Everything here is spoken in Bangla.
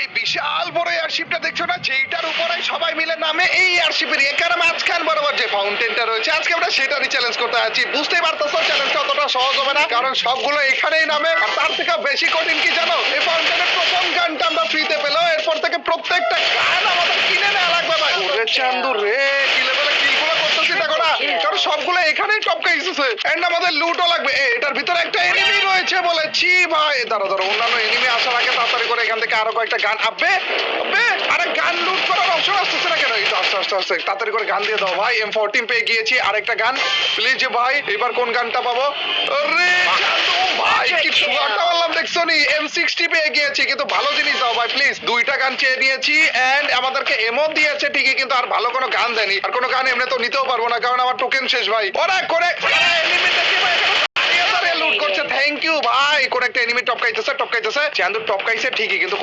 এই বিশাল বড় এয়ারশিপটা দেখছো না, যেইটার উপরে সবাই মিলে নামে, এই এয়ারশিপের এখানে মাঝখান বরাবর যে ফাউন্টেনটা রয়েছে, আজকে আমরা সেটারই চ্যালেঞ্জ করতে আছি। বুঝতেই পারতেছো চ্যালেঞ্জটা অতটা সহজ হবে না, কারণ সবগুলো এখানেই নামে। আর তার থেকে বেশি কঠিন কি জানো, এই ফাউন্টেনের প্রথম গানটা আমরা ফ্রিতে পেলো, এরপর থেকে প্রত্যেকটা গান আমাদের কিনে নেওয়া লাগবে ভাই। ওরে চান্দু রে, কি লেভেলে কিলগুলো করতেছি দেখো না, কারণ সবগুলো এখানেই টপকাইছে। এন্ড আমাদের লুটও লাগবে। এটার ভিতরে একটা এনিমি রয়েছে বলেছি ভাই। দাঁড়া অন্যান্য এনিমি আসার আগে তাড়াতাড়ি করে এখান থেকে আরো কয়েকটা গান আবে। আরে গান লুট করার অপশন আসতেছে না কেন? এই তো আস্তে তাড়াতাড়ি করে গান দিয়ে দাও ভাই। M14 পেয়ে গিয়েছি, আরেকটা গান প্লিজ ভাই। এবার কোন গানটা পাবো? আরে জাদু ভাই, কি ঠুয়াটা বললাম দেখছো নি? M60 পেয়ে গিয়েছি, কিন্তু ভালো জিনিস দাও ভাই প্লিজ। দুইটা গান চেয়ে নিয়েছি এন্ড আমাদেরকে এমও দিয়েছে ঠিকই, কিন্তু আর ভালো কোনো গান দেয়নি। আর কোনো গান এমনি তো নিতেও পারবো না, কারণ আমার টোকেন শেষ ভাই। ওরা করে এনিমি দেখি ভাই, লুট করছে। থ্যাংক ইউ ভাই। কোন একটা এনিমি টপকাইতেছে। চান্দু টপকাইছে ঠিকই, কিন্তু